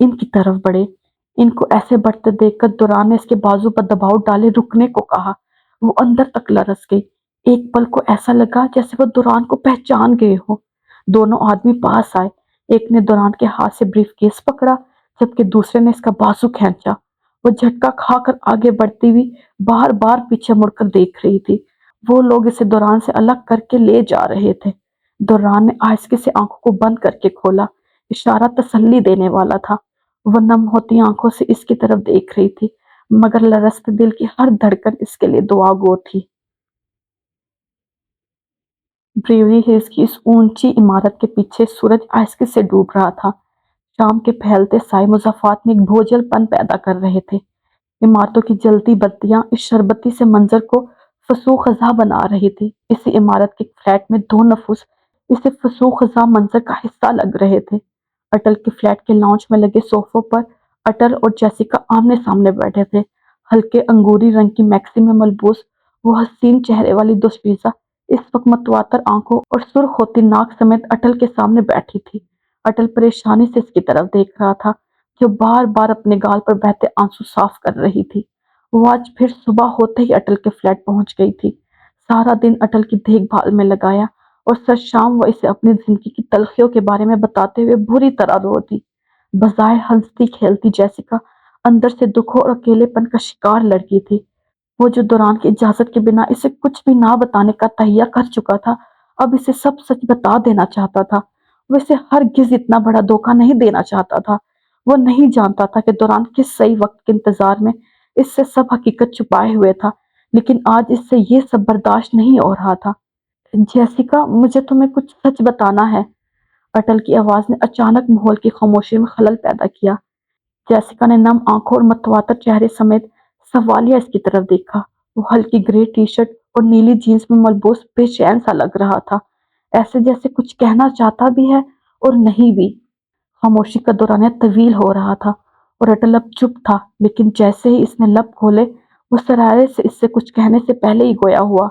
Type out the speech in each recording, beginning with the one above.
ان کی طرف بڑھے۔ ان کو ایسے بڑھتے دیکھ کر دوران نے اس کے بازو پر دباؤ ڈالے رکنے کو کہا۔ وہ اندر تک لرز گئی۔ ایک پل کو ایسا لگا جیسے وہ دوران کو پہچان گئے ہو۔ دونوں آدمی پاس آئے۔ ایک نے دوران کے ہاتھ سے بریف کیس پکڑا جبکہ دوسرے نے اس کا بازو کھینچا۔ وہ جھٹکا کھا کر آگے بڑھتی ہوئی بار بار پیچھے مڑ کر دیکھ رہی تھی۔ وہ لوگ اسے دوران سے الگ کر کے لے جا رہے تھے۔ دوران نے آہستگی سے آنکھوں کو بند کر کے کھولا۔ اشارہ تسلی دینے والا تھا۔ وہ نم ہوتی آنکھوں سے اس کی طرف دیکھ رہی تھی مگر لرزتے دل کی ہر دھڑکن اس کے لیے دعا گو تھی۔ بریوری ہلز کی اس اونچی عمارت کے پیچھے سورج آہستگی سے ڈوب رہا تھا۔ شام کے پھیلتے سائے مضافات میں ایک بھوجل پن پیدا کر رہے تھے۔ عمارتوں کی جلتی بتیاں اس شربتی سے منظر کو فسوں خزاں بنا رہی تھی۔ اسی عمارت کے فلیٹ میں دو نفوس اسے فسوں خزاں منظر کا حصہ لگ رہے تھے۔ اٹل کے فلیٹ کے لاؤنج میں لگے صوفوں پر اٹل اور جیسیکا آمنے سامنے بیٹھے تھے۔ ہلکے انگوری رنگ کی میکسی میں ملبوس وہ حسین چہرے والی دوشیزہ اس وقت متواتر آنکھوں اور سرخ ہوتی ناک سمیت اٹل کے سامنے بیٹھی تھی۔ اٹل پریشانی سے اس کی طرف دیکھ رہا تھا جو بار بار اپنے گال پر بہتے آنسو صاف کر رہی تھی۔ وہ آج پھر صبح ہوتے ہی اٹل کے فلیٹ پہنچ گئی تھی۔ سارا دن اٹل کی دیکھ بھال میں لگایا اور سر شام وہ اسے اپنی زندگی کی تلخیوں کے بارے میں بتاتے ہوئے بری طرح رو دی۔ بظاہر ہنستی کھیلتی جیسیکا اندر سے دکھوں اور اکیلے پن کا شکار لڑکی تھی۔ وہ جو دوران کی اجازت کے بنا اسے کچھ بھی نہ بتانے کا تہیہ کر چکا تھا اب اسے سب سچ بتا دینا چاہتا تھا۔ وہ اسے ہرگز اتنا بڑا دھوکہ نہیں دینا چاہتا تھا۔ وہ نہیں جانتا تھا کہ دوران کس صحیح وقت کے انتظار میں اس سے سب حقیقت چھپائے ہوئے تھا لیکن آج اس سے یہ سب برداشت نہیں ہو رہا تھا۔ جیسیکا مجھے تمہیں کچھ سچ بتانا ہے۔ اٹل کی آواز نے اچانک ماحول کی خاموشی میں خلل پیدا کیا۔ جیسیکا نے نم آنکھوں اور متواتر چہرے سمیت سوالیہ اس کی طرف دیکھا۔ وہ ہلکی گرے ٹی شرٹ اور نیلی جینس میں ملبوس بے چین سا لگ رہا تھا، ایسے جیسے کچھ کہنا چاہتا بھی ہے اور نہیں بھی۔ خاموشی کا دورانیہ طویل ہو رہا تھا اور اٹل اب چپ تھا لیکن جیسے ہی اس نے لب کھولے وہ سرارے سے اس سے کچھ کہنے سے پہلے ہی گویا ہوا۔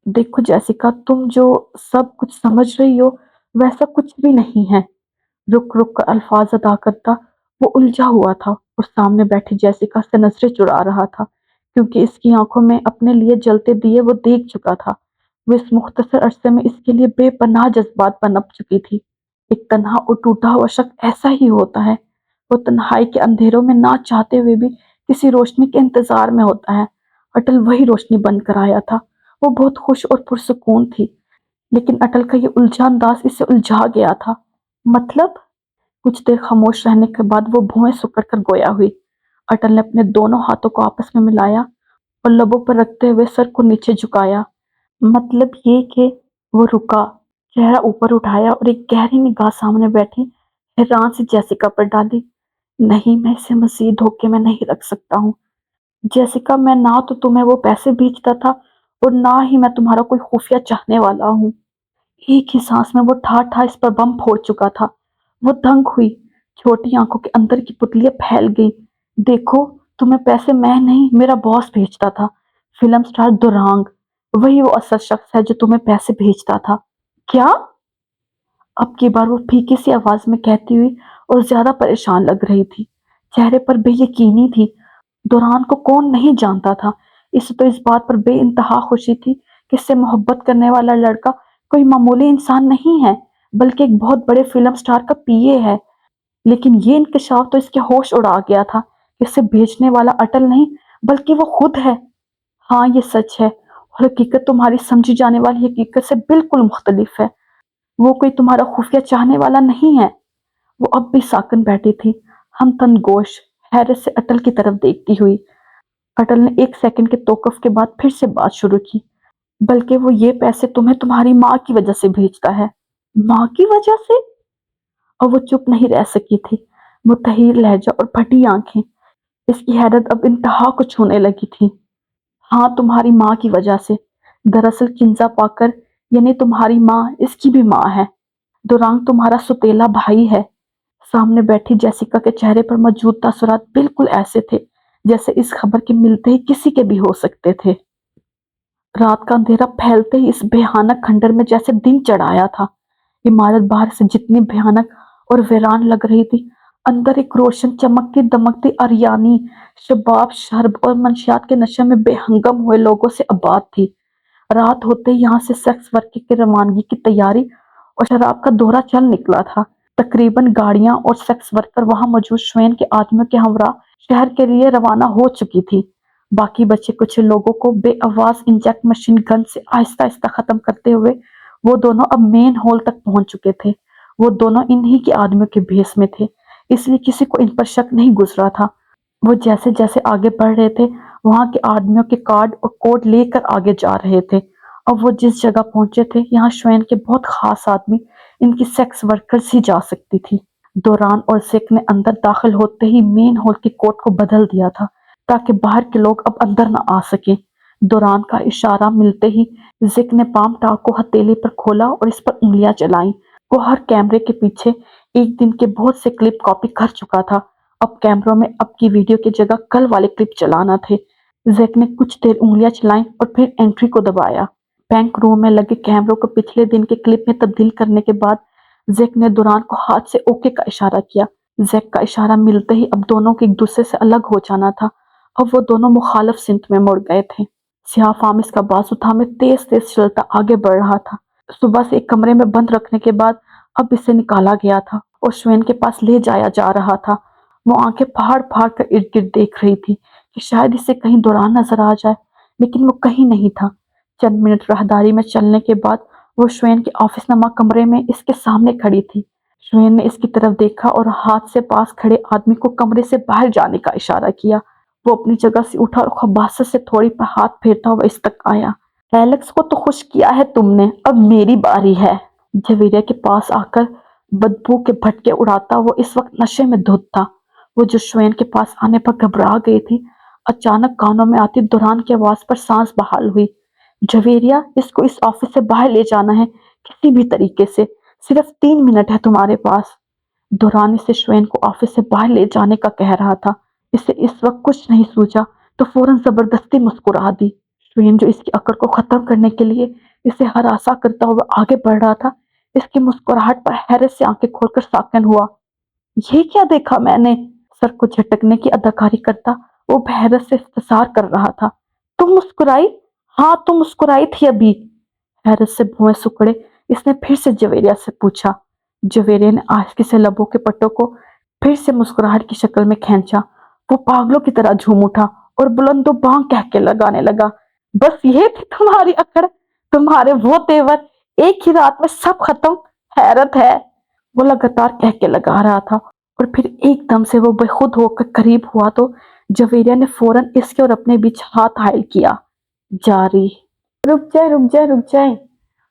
دیکھو جیسیکا تم جو سب کچھ سمجھ رہی ہو ویسا کچھ بھی نہیں ہے۔ رک رک کر الفاظ ادا کرتا وہ الجھا ہوا تھا اور سامنے بیٹھی جیسیکا سے نظریں چرا رہا تھا کیونکہ اس کی آنکھوں میں اپنے لیے جلتے دیے وہ دیکھ چکا تھا۔ وہ اس مختصر عرصے میں اس کے لیے بے پناہ جذبات پنپ چکی تھی۔ ایک تنہا اور ٹوٹا ہوا شخص ایسا ہی ہوتا ہے۔ وہ تنہائی کے اندھیروں میں نہ چاہتے ہوئے بھی کسی روشنی کے انتظار میں ہوتا ہے۔ اٹل وہی روشنی بن کر آیا تھا۔ وہ بہت خوش اور پرسکون تھی لیکن اٹل کا یہ الجھا انداز اسے الجھا گیا تھا۔ مطلب؟ کچھ دیر خاموش رہنے کے بعد وہ بھویں سکڑ کر گویا ہوئی۔ اٹل نے اپنے دونوں ہاتھوں کو آپس میں ملایا اور لبوں پر رکھتے ہوئے سر کو نیچے جھکایا۔ مطلب یہ کہ وہ رکا، چہرہ اوپر اٹھایا اور ایک گہری نگاہ سامنے بیٹھی حیران سی جیسیکا پر ڈالی۔ نہیں میں اسے مزید دھوکے میں نہیں رکھ سکتا ہوں جیسیکا، میں نہ تو تمہیں وہ پیسے بھیجتا تھا اور نہ ہی میں تمہارا کوئی خفیہ چاہنے والا ہوں۔ ایک ہی سانس میں وہ ٹھا ٹھا اس پر بم پھوڑ چکا تھا۔ وہ دنگ ہوئی، چھوٹی آنکھوں کے اندر کی پتلیاں پھیل گئیں۔ دیکھو تمہیں پیسے میں نہیں میرا باس بھیجتا تھا، فلم سٹار دورانگ، وہی وہ اصل شخص ہے جو تمہیں پیسے بھیجتا تھا۔ کیا؟ اب کی بار وہ پھیکی سی آواز میں کہتی ہوئی اور زیادہ پریشان لگ رہی تھی، چہرے پر بے یقینی تھی۔ دوران کو کون نہیں جانتا تھا؟ اسے تو اس بات پر بے انتہا خوشی تھی کہ اس سے محبت کرنے والا لڑکا کوئی معمولی انسان نہیں ہے بلکہ ایک بہت بڑے فلم سٹار کا پی اے ہے۔ لیکن یہ انکشاف تو اس کے ہوش اڑا گیا تھا کہ اسے بھیجنے والا اٹل نہیں بلکہ وہ خود ہے۔ ہاں یہ سچ ہے اور حقیقت تمہاری سمجھی جانے والی حقیقت سے بالکل مختلف ہے۔ وہ کوئی تمہارا خفیہ چاہنے والا نہیں ہے۔ وہ اب بھی ساکن بیٹھی تھی، ہم تن گوش، حیرت سے اٹل کی طرف دیکھتی ہوئی۔ اٹل نے ایک سیکنڈ کے توقف کے بعد پھر سے بات شروع کی۔ بلکہ وہ یہ پیسے تمہیں تمہاری ماں کی وجہ سے بھیجتا ہے۔ ماں کی وجہ سے؟ اور وہ چپ نہیں رہ سکی تھی، متحیر لہجہ اور پھٹی آنکھیں۔ اس کی حیرت اب انتہا کو چھونے لگی تھی۔ ہاں تمہاری ماں کی وجہ سے۔ دراصل کنزا پاکر یعنی تمہاری ماں اس کی بھی ماں ہے۔ دورانگ تمہارا سوتیلا بھائی ہے۔ سامنے بیٹھی جیسیکا کے چہرے پر موجود تاثرات بالکل ایسے تھے جیسے اس خبر کے ملتے ہی کسی کے بھی ہو سکتے تھے۔ رات کا اندھیرا پھیلتے ہی اس بھیانک کھنڈر میں جیسے دن چڑھ آیا تھا۔ عمارت باہر سے جتنی بھیانک اور ویران لگ رہی تھی اندر ایک روشن چمکتی دمکتی اریانی شباب شرب اور منشیات کے نشے میں بے ہنگم ہوئے لوگوں سے آباد تھی۔ رات ہوتے ہی یہاں سے سیکس ورک کی روانگی کی تیاری اور شراب کا دورہ چل نکلا تھا۔ تقریباً گاڑیاں اور سیکس ورکر وہاں موجود شوین کے آدمیوں کے ہمراہ شہر کے لیے روانہ ہو چکی تھی۔ باقی بچے کچھ لوگوں کو بے آواز انجیکٹ مشین گن سے آہستہ آہستہ ختم کرتے ہوئے وہ دونوں اب مین ہال تک پہنچ چکے تھے۔ وہ دونوں انہی کے آدمیوں کے بھیس میں تھے، اس لیے کسی کو ان پر شک نہیں گزرا تھا۔ وہ جیسے جیسے آگے بڑھ رہے تھے وہاں کے آدمیوں کے کارڈ اور کوڈ لے کر آگے جا رہے تھے۔ اب وہ جس جگہ پہنچے تھے یہاں شوین کے بہت خاص آدمی ان کی سیکس ورکرز ہی جا سکتی تھی۔ دوران اور زک نے اندر داخل ہوتے ہی مین ہال کے کوڈ کو بدل دیا تھا تاکہ باہر کے لوگ اب اندر نہ آ سکیں۔ دوران کا اشارہ ملتے ہی زک نے پام ٹاک کو ہتھیلی پر کھولا اور اس پر انگلیاں چلائیں۔ وہ ہر کیمرے کے پیچھے ایک دن کے بہت سے کلپ کاپی کر چکا تھا۔ اب کیمروں میں اب کی ویڈیو کی جگہ کل والے کلپ چلانا تھے۔ زک نے کچھ دیر انگلیاں چلائیں اور پھر انٹری کو دبایا۔ بینک روم میں لگے کیمروں کو پچھلے دن کے کلپ میں تبدیل کرنے کے بعد زک نے دوران کو ہاتھ سے اوکے کا اشارہ کیا۔ زک کا اشارہ ملتے ہی اب دونوں کے ایک دوسرے سے الگ ہو جانا تھا۔ اب وہ دونوں مخالف سمت میں مڑ گئے تھے۔ سیاہ فام اس کا بازو تھامے تیز تیز چلتا آگے بڑھ رہا تھا۔ صبح سے ایک کمرے میں بند رکھنے کے بعد اب اسے نکالا گیا تھا اور شوین کے پاس لے جایا جا رہا تھا۔ وہ آنکھیں پھاڑ پھاڑ کر ارد گرد دیکھ رہی تھی کہ شاید اسے کہیں دوران نظر آ جائے، لیکن وہ کہیں نہیں تھا۔ چند منٹ راہداری میں چلنے کے بعد وہ شوین کے آفس نما کمرے میں اس کے سامنے کھڑی تھی۔ شوین نے اس کی طرف دیکھا اور ہاتھ سے پاس کھڑے آدمی کو کمرے سے باہر جانے کا اشارہ کیا۔ وہ اپنی جگہ سے اٹھا اور خباثت سے تھوڑی پر ہاتھ پھیرتا ہوا اس تک آیا۔ ایلیکس کو تو خوش کیا ہے تم نے، اب میری باری ہے۔ جویریہ کے پاس آ کر بدبو کے بھٹکے اڑاتا وہ اس وقت نشے میں دھت تھا۔ وہ جو شوین کے پاس آنے پر گھبرا گئی تھی، اچانک کانوں میں آتی دوران کی آواز پر سانس بحال ہوئی۔ جویریہ، اس کو اس آفس سے باہر لے جانا ہے کسی بھی طریقے سے، صرف 3 منٹ ہے تمہارے پاس۔ دوران اسے شوین کو آفس سے باہر لے جانے کا کہہ رہا تھا۔ اسے اس وقت کچھ نہیں سوچا تو فوراً زبردستی مسکرا دی۔ شوین جو اس کی اکڑ کو ختم کرنے کے لیے اسے ہراساں کرتا ہوا آگے بڑھ رہا تھا، اس کی مسکراہٹ پر حیرت سے آنکھیں کھول کر ساکن ہوا۔ یہ کیا دیکھا میں نے؟ سر کو جھٹکنے کی اداکاری کرتا وہ بحیرت سے استفسار کر رہا تھا۔ تم مسکرائی؟ ہاں تم مسکرائی تھی ابھی۔ حیرت سے بھویں سکڑے اس نے پھر سے جویریہ سے پوچھا۔ جویریہ نے آہستگی سے لبوں کے پٹوں کو پھر سے مسکراہٹ کی شکل میں کھینچا۔ وہ پاگلوں کی طرح جھوم اٹھا اور بلند و بانگ کہہ کے لگانے لگا، بس یہ تھی تمہاری اکڑ، تمہارے وہ تیور، ایک ہی رات میں سب ختم، حیرت ہے۔ وہ لگاتار کہہ کے لگا رہا تھا اور پھر ایک دم سے وہ بے خود ہو کر قریب ہوا تو جویریہ نے فوراً اس کے اور اپنے بیچ ہاتھ حائل کیا۔ جاری۔ رک جائے رک جائے رک جائے،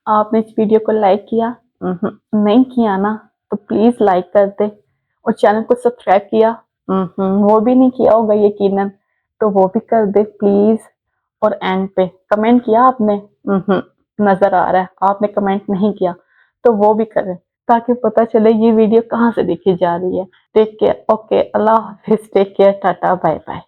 آپ نے اس ویڈیو کو لائک کیا؟ نہیں کیا نا؟ تو پلیز لائک کر دے، اور چینل کو سبسکرائب کیا؟ وہ بھی نہیں کیا ہوگا یقیناً، تو وہ بھی کر دے پلیز۔ اور اینڈ پہ کمنٹ کیا آپ نے؟ نظر آ رہا ہے آپ نے کمنٹ نہیں کیا، تو وہ بھی کریں تاکہ پتہ چلے یہ ویڈیو کہاں سے دیکھی جا رہی ہے۔ ٹیک کیئر، اوکے، اللہ حافظ، take care, tata, bye bye.